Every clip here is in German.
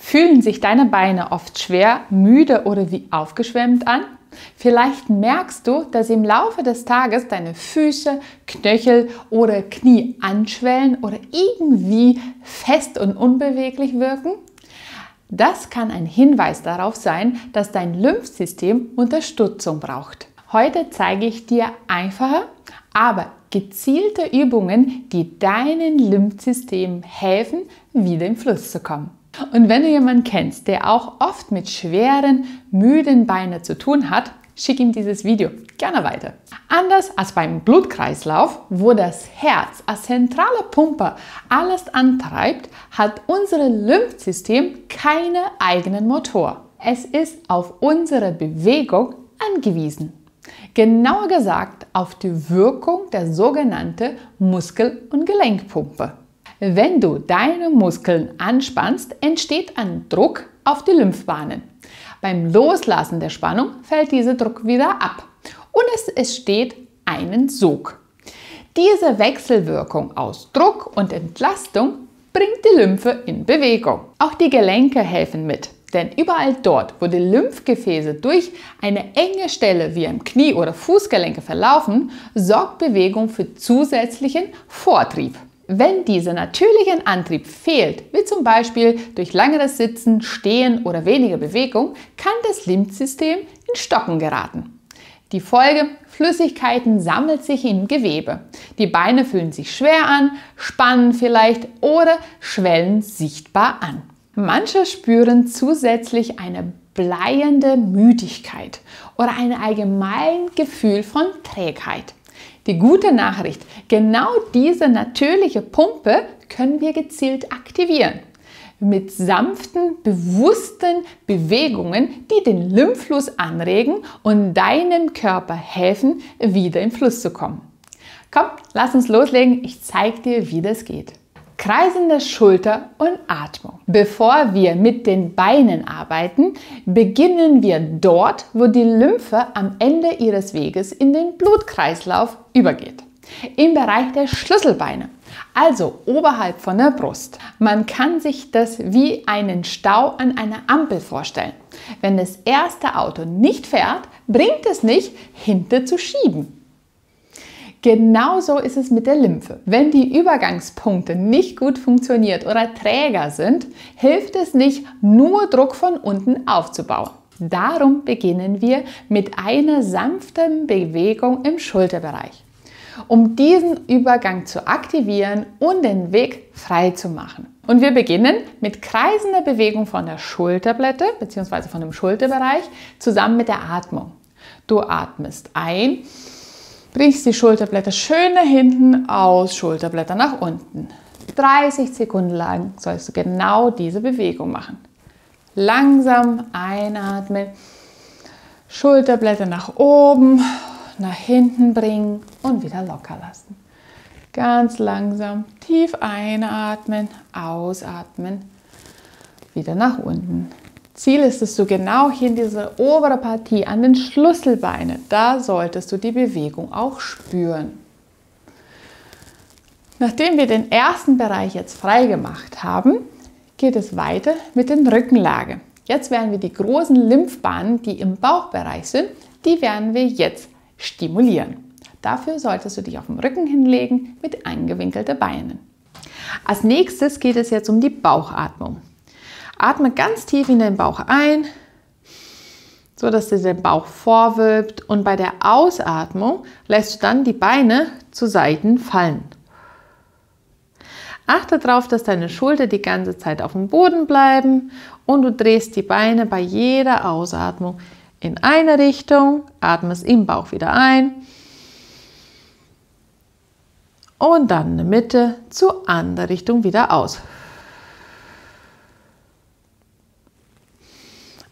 Fühlen sich deine Beine oft schwer, müde oder wie aufgeschwemmt an? Vielleicht merkst du, dass im Laufe des Tages deine Füße, Knöchel oder Knie anschwellen oder irgendwie fest und unbeweglich wirken. Das kann ein Hinweis darauf sein, dass dein Lymphsystem Unterstützung braucht. Heute zeige ich dir einfache, aber gezielte Übungen, die deinem Lymphsystem helfen, wieder im Fluss zu kommen. Und wenn du jemanden kennst, der auch oft mit schweren, müden Beinen zu tun hat, schick ihm dieses Video gerne weiter. Anders als beim Blutkreislauf, wo das Herz als zentrale Pumpe alles antreibt, hat unser Lymphsystem keinen eigenen Motor. Es ist auf unsere Bewegung angewiesen. Genauer gesagt auf die Wirkung der sogenannten Muskel- und Gelenkpumpe. Wenn du deine Muskeln anspannst, entsteht ein Druck auf die Lymphbahnen. Beim Loslassen der Spannung fällt dieser Druck wieder ab und es entsteht einen Sog. Diese Wechselwirkung aus Druck und Entlastung bringt die Lymphe in Bewegung. Auch die Gelenke helfen mit, denn überall dort, wo die Lymphgefäße durch eine enge Stelle wie im Knie- oder Fußgelenke verlaufen, sorgt Bewegung für zusätzlichen Vortrieb. Wenn dieser natürliche Antrieb fehlt, wie zum Beispiel durch längeres Sitzen, Stehen oder weniger Bewegung, kann das Lymphsystem in Stocken geraten. Die Folge: Flüssigkeiten sammelt sich im Gewebe. Die Beine fühlen sich schwer an, spannen vielleicht oder schwellen sichtbar an. Manche spüren zusätzlich eine bleiende Müdigkeit oder ein allgemeines Gefühl von Trägheit. Die gute Nachricht: Genau diese natürliche Pumpe können wir gezielt aktivieren. Mit sanften, bewussten Bewegungen, die den Lymphfluss anregen und deinem Körper helfen, wieder im Fluss zu kommen. Komm, lass uns loslegen. Ich zeige dir, wie das geht. Kreisende Schulter und Atmung. Bevor wir mit den Beinen arbeiten, beginnen wir dort, wo die Lymphe am Ende ihres Weges in den Blutkreislauf übergeht. Im Bereich der Schlüsselbeine, also oberhalb von der Brust. Man kann sich das wie einen Stau an einer Ampel vorstellen. Wenn das erste Auto nicht fährt, bringt es nicht, hinter zu schieben. Genauso ist es mit der Lymphe. Wenn die Übergangspunkte nicht gut funktionieren oder träger sind, hilft es nicht, nur Druck von unten aufzubauen. Darum beginnen wir mit einer sanften Bewegung im Schulterbereich, um diesen Übergang zu aktivieren und den Weg frei zu machen. Und wir beginnen mit kreisender Bewegung von der Schulterblätter bzw. von dem Schulterbereich zusammen mit der Atmung. Du atmest ein, bringst die Schulterblätter schön nach hinten aus, Schulterblätter nach unten. 30 Sekunden lang sollst du genau diese Bewegung machen. Langsam einatmen, Schulterblätter nach oben, nach hinten bringen und wieder locker lassen. Ganz langsam, tief einatmen, ausatmen, wieder nach unten. Ziel ist, dass du genau hier in dieser oberen Partie an den Schlüsselbeinen, da solltest du die Bewegung auch spüren. Nachdem wir den ersten Bereich jetzt frei gemacht haben, geht es weiter mit den Rückenlage. Jetzt werden wir die großen Lymphbahnen, die im Bauchbereich sind, die werden wir jetzt stimulieren. Dafür solltest du dich auf den Rücken hinlegen mit eingewinkelten Beinen. Als nächstes geht es jetzt um die Bauchatmung. Atme ganz tief in den Bauch ein, so dass du den Bauch vorwölbt, und bei der Ausatmung lässt du dann die Beine zu Seiten fallen. Achte darauf, dass deine Schultern die ganze Zeit auf dem Boden bleiben und du drehst die Beine bei jeder Ausatmung in eine Richtung, atmest im Bauch wieder ein und dann in der Mitte zur anderen Richtung wieder aus.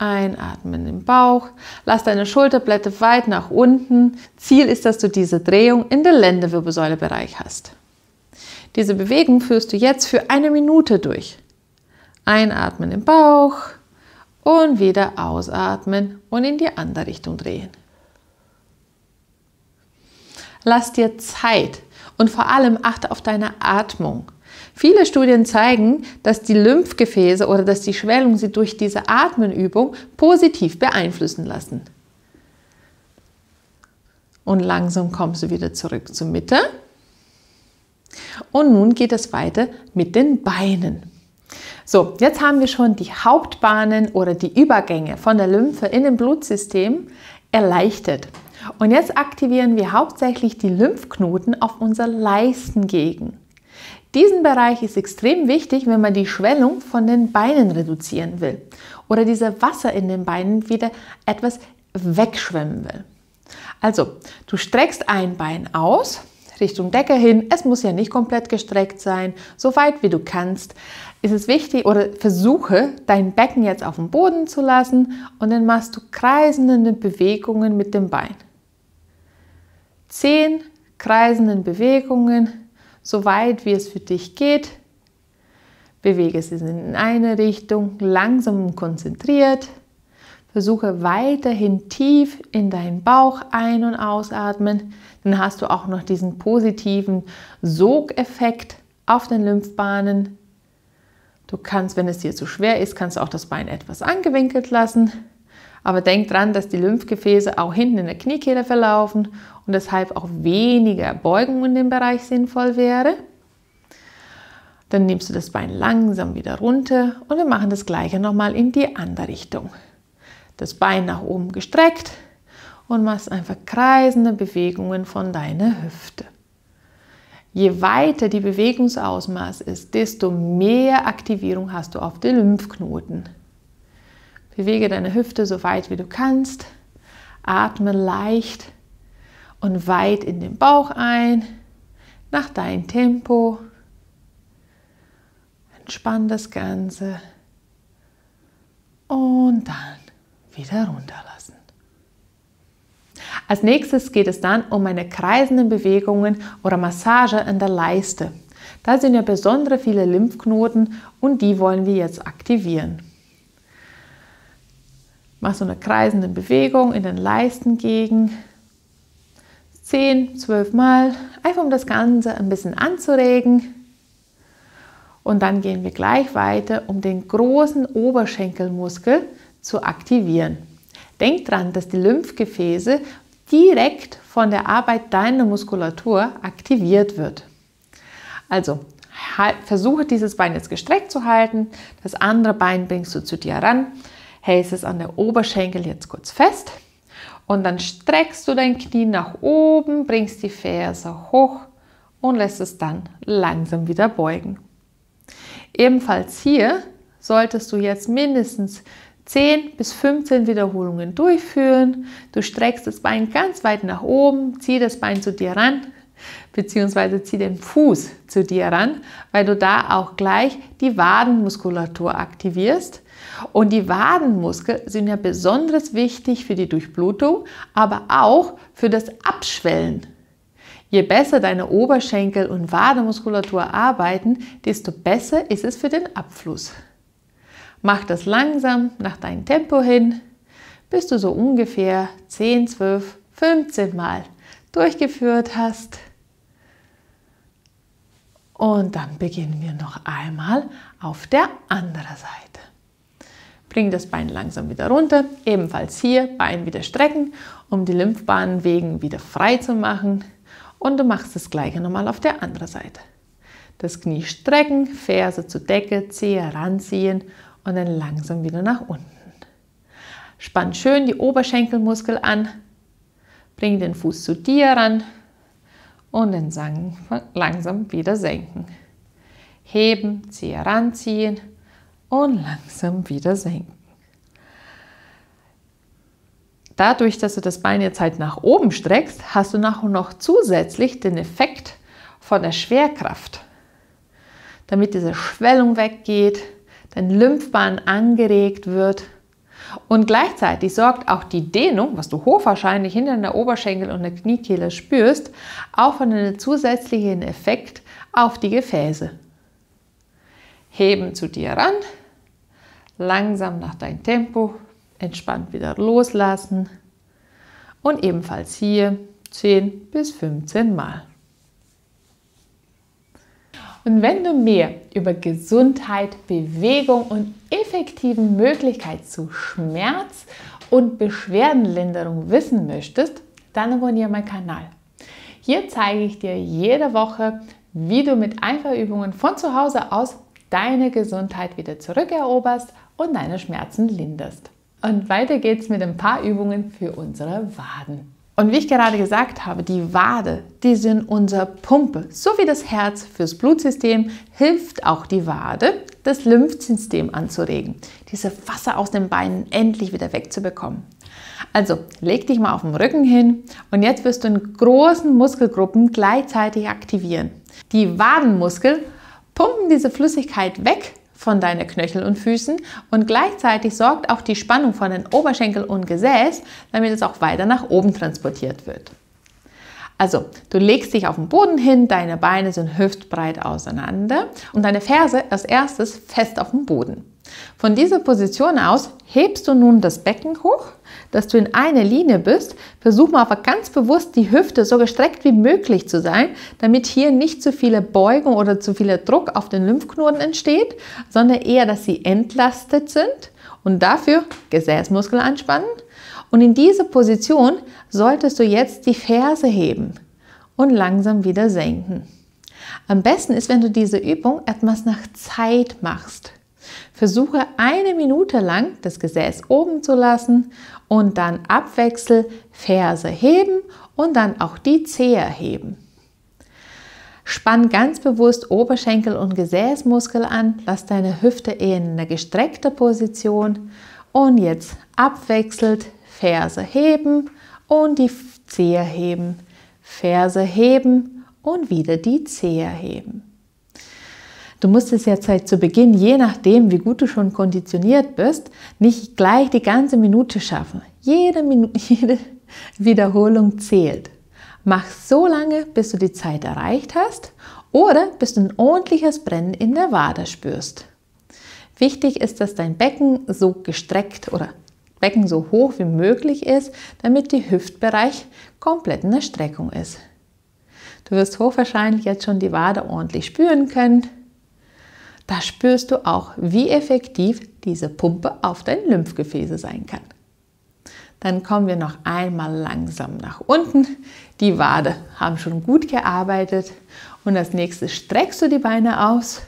Einatmen im Bauch, lass deine Schulterblätter weit nach unten. Ziel ist, dass du diese Drehung in der Lendenwirbelsäulebereich hast. Diese Bewegung führst du jetzt für 1 Minute durch. Einatmen im Bauch und wieder ausatmen und in die andere Richtung drehen. Lass dir Zeit und vor allem achte auf deine Atmung. Viele Studien zeigen, dass die Lymphgefäße oder dass die Schwellung sie durch diese Atmenübung positiv beeinflussen lassen. Und langsam kommst du wieder zurück zur Mitte. Und nun geht es weiter mit den Beinen. So, jetzt haben wir schon die Hauptbahnen oder die Übergänge von der Lymphe in den Blutsystem erleichtert. Und jetzt aktivieren wir hauptsächlich die Lymphknoten auf unserer Leistengegend. Diesen Bereich ist extrem wichtig, wenn man die Schwellung von den Beinen reduzieren will oder dieses Wasser in den Beinen wieder etwas wegschwemmen will. Also, du streckst ein Bein aus, Richtung Decke hin. Es muss ja nicht komplett gestreckt sein, so weit wie du kannst. Ist es wichtig oder versuche, dein Becken jetzt auf dem Boden zu lassen und dann machst du kreisende Bewegungen mit dem Bein. 10 kreisende Bewegungen, so weit wie es für dich geht. Bewege es in eine Richtung, langsam und konzentriert. Versuche weiterhin tief in deinen Bauch ein- und ausatmen. Dann hast du auch noch diesen positiven Sogeffekt auf den Lymphbahnen. Du kannst, wenn es dir zu schwer ist, kannst du auch das Bein etwas angewinkelt lassen. Aber denk dran, dass die Lymphgefäße auch hinten in der Kniekehle verlaufen und deshalb auch weniger Beugung in dem Bereich sinnvoll wäre. Dann nimmst du das Bein langsam wieder runter und wir machen das Gleiche nochmal in die andere Richtung. Das Bein nach oben gestreckt und machst einfach kreisende Bewegungen von deiner Hüfte. Je weiter die Bewegungsausmaß ist, desto mehr Aktivierung hast du auf die Lymphknoten. Bewege deine Hüfte so weit wie du kannst, atme leicht und weit in den Bauch ein, nach deinem Tempo. Entspann das Ganze und dann wieder runterlassen. Als nächstes geht es dann um eine kreisenden Bewegungen oder Massage an der Leiste. Da sind ja besonders viele Lymphknoten und die wollen wir jetzt aktivieren. Mach so eine kreisende Bewegung in den Leistengegend. 10, 12 Mal, einfach um das Ganze ein bisschen anzuregen. Und dann gehen wir gleich weiter, um den großen Oberschenkelmuskel zu aktivieren. Denk dran, dass die Lymphgefäße direkt von der Arbeit deiner Muskulatur aktiviert wird. Also versuche dieses Bein jetzt gestreckt zu halten, das andere Bein bringst du zu dir ran, hältst es an der Oberschenkel jetzt kurz fest und dann streckst du dein Knie nach oben, bringst die Ferse hoch und lässt es dann langsam wieder beugen. Ebenfalls hier solltest du jetzt mindestens 10 bis 15 Wiederholungen durchführen. Du streckst das Bein ganz weit nach oben, zieh das Bein zu dir ran, beziehungsweise zieh den Fuß zu dir ran, weil du da auch gleich die Wadenmuskulatur aktivierst. Und die Wadenmuskeln sind ja besonders wichtig für die Durchblutung, aber auch für das Abschwellen. Je besser deine Oberschenkel- und Wadenmuskulatur arbeiten, desto besser ist es für den Abfluss. Mach das langsam nach deinem Tempo hin, bis du so ungefähr 10, 12, 15 Mal durchgeführt hast. Und dann beginnen wir noch einmal auf der anderen Seite. Bring das Bein langsam wieder runter, ebenfalls hier Bein wieder strecken, um die Lymphbahnwege wieder frei zu machen. Und du machst das Gleiche nochmal auf der anderen Seite. Das Knie strecken, Ferse zur Decke, Zehe ranziehen und dann langsam wieder nach unten. Spann schön die Oberschenkelmuskel an, bring den Fuß zu dir ran und dann langsam wieder senken. Heben, Zehe ranziehen und langsam wieder senken. Dadurch, dass du das Bein jetzt halt nach oben streckst, hast du noch zusätzlich den Effekt von der Schwerkraft. Damit diese Schwellung weggeht, dein Lymphbahn angeregt wird und gleichzeitig sorgt auch die Dehnung, was du hochwahrscheinlich hinter der Oberschenkel und der Kniekehle spürst, auch von einem zusätzlichen Effekt auf die Gefäße. Heben zu dir ran, langsam nach deinem Tempo, entspannt wieder loslassen und ebenfalls hier 10 bis 15 Mal. Und wenn du mehr über Gesundheit, Bewegung und effektiven Möglichkeiten zu Schmerz- und Beschwerdenlinderung wissen möchtest, dann abonniere meinen Kanal. Hier zeige ich dir jede Woche, wie du mit einfachen Übungen von zu Hause aus deine Gesundheit wieder zurückeroberst und deine Schmerzen linderst. Und weiter geht's mit ein paar Übungen für unsere Waden. Und wie ich gerade gesagt habe, die Wade, die sind unsere Pumpe. So wie das Herz fürs Blutsystem hilft auch die Wade, das Lymphsystem anzuregen, diese Wasser aus den Beinen endlich wieder wegzubekommen. Also leg dich mal auf den Rücken hin und jetzt wirst du in großen Muskelgruppen gleichzeitig aktivieren. Die Wadenmuskeln pumpen diese Flüssigkeit weg von deinen Knöcheln und Füßen und gleichzeitig sorgt auch die Spannung von den Oberschenkel und Gesäß, damit es auch weiter nach oben transportiert wird. Also, du legst dich auf den Boden hin, deine Beine sind hüftbreit auseinander und deine Ferse als erstes fest auf dem Boden. Von dieser Position aus hebst du nun das Becken hoch, dass du in einer Linie bist. Versuch mal aber ganz bewusst die Hüfte so gestreckt wie möglich zu sein, damit hier nicht zu viele Beugung oder zu viel Druck auf den Lymphknoten entsteht, sondern eher, dass sie entlastet sind und dafür Gesäßmuskeln anspannen. Und in dieser Position solltest du jetzt die Ferse heben und langsam wieder senken. Am besten ist, wenn du diese Übung etwas nach Zeit machst. Versuche 1 Minute lang das Gesäß oben zu lassen und dann abwechselnd Ferse heben und dann auch die Zehe heben. Spann ganz bewusst Oberschenkel und Gesäßmuskel an, lass deine Hüfte eher in einer gestreckten Position und jetzt abwechselnd Ferse heben und die Zehe heben, Ferse heben und wieder die Zehe heben. Du musst es jetzt halt zu Beginn, je nachdem, wie gut du schon konditioniert bist, nicht gleich die ganze Minute schaffen. Jede Wiederholung zählt. Mach so lange, bis du die Zeit erreicht hast oder bis du ein ordentliches Brennen in der Wade spürst. Wichtig ist, dass dein Becken so gestreckt oder Becken so hoch wie möglich ist, damit die Hüftbereich komplett in der Streckung ist. Du wirst hochwahrscheinlich jetzt schon die Wade ordentlich spüren können. Da spürst du auch, wie effektiv diese Pumpe auf dein Lymphgefäße sein kann. Dann kommen wir noch einmal langsam nach unten. Die Wade haben schon gut gearbeitet und als nächstes streckst du die Beine aus.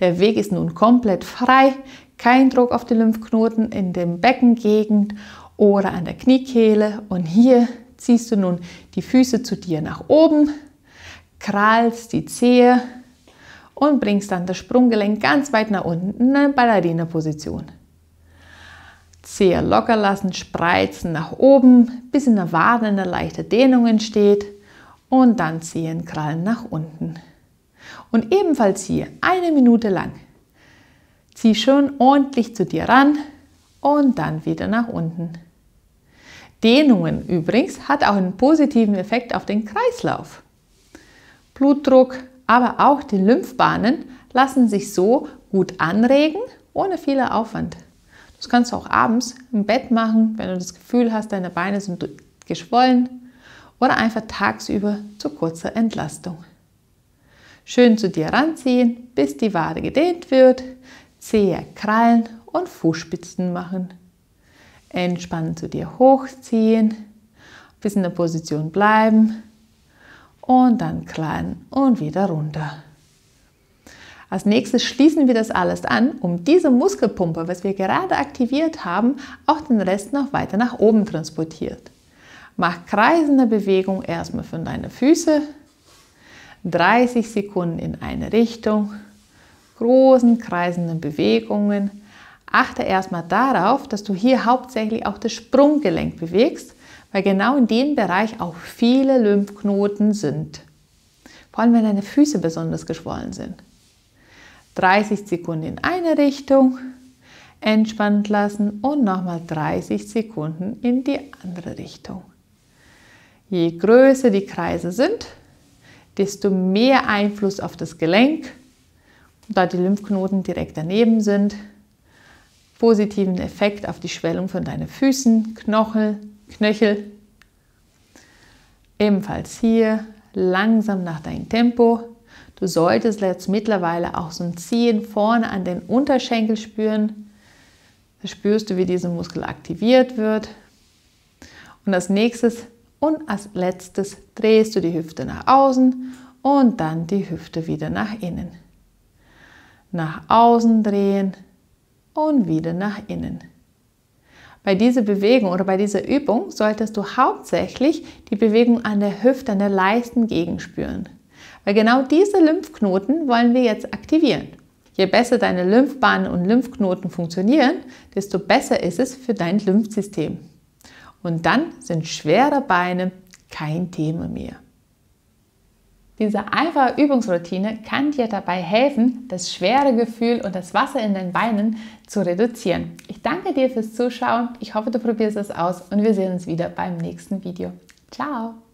Der Weg ist nun komplett frei, kein Druck auf die Lymphknoten in der Beckengegend oder an der Kniekehle. Und hier ziehst du nun die Füße zu dir nach oben, krallst die Zehe und bringst dann das Sprunggelenk ganz weit nach unten in eine Ballerina-Position. Zehe locker lassen, spreizen nach oben, bis in der Wade eine leichte Dehnung entsteht und dann Zehen krallen nach unten. Und ebenfalls hier 1 Minute lang. Zieh schon ordentlich zu dir ran und dann wieder nach unten. Dehnungen übrigens hat auch einen positiven Effekt auf den Kreislauf. Blutdruck, aber auch die Lymphbahnen lassen sich so gut anregen, ohne viel Aufwand. Das kannst du auch abends im Bett machen, wenn du das Gefühl hast, deine Beine sind geschwollen oder einfach tagsüber zu kurzer Entlastung. Schön zu dir ranziehen, bis die Wade gedehnt wird, Zehe krallen und Fußspitzen machen. Entspannt zu dir hochziehen, bis in der Position bleiben und dann krallen und wieder runter. Als nächstes schließen wir das alles an, um diese Muskelpumpe, was wir gerade aktiviert haben, auch den Rest noch weiter nach oben transportiert. Mach kreisende Bewegung erstmal von deinen Füßen, 30 Sekunden in eine Richtung, großen kreisenden Bewegungen. Achte erstmal darauf, dass du hier hauptsächlich auch das Sprunggelenk bewegst, weil genau in dem Bereich auch viele Lymphknoten sind. Vor allem, wenn deine Füße besonders geschwollen sind. 30 Sekunden in eine Richtung, entspannt lassen und nochmal 30 Sekunden in die andere Richtung. Je größer die Kreise sind, desto mehr Einfluss auf das Gelenk, da die Lymphknoten direkt daneben sind, positiven Effekt auf die Schwellung von deinen Füßen, Knöchel. Ebenfalls hier langsam nach deinem Tempo. Du solltest jetzt mittlerweile auch so ein Ziehen vorne an den Unterschenkel spüren. Da spürst du, wie dieser Muskel aktiviert wird. Und als nächstes und als letztes drehst du die Hüfte nach außen und dann die Hüfte wieder nach innen. Nach außen drehen und wieder nach innen. Bei dieser Bewegung oder bei dieser Übung solltest du hauptsächlich die Bewegung an der Hüfte, an der Leistengegend spüren. Weil genau diese Lymphknoten wollen wir jetzt aktivieren. Je besser deine Lymphbahnen und Lymphknoten funktionieren, desto besser ist es für dein Lymphsystem. Und dann sind schwere Beine kein Thema mehr. Diese einfache Übungsroutine kann dir dabei helfen, das schwere Gefühl und das Wasser in den Beinen zu reduzieren. Ich danke dir fürs Zuschauen. Ich hoffe, du probierst es aus und wir sehen uns wieder beim nächsten Video. Ciao!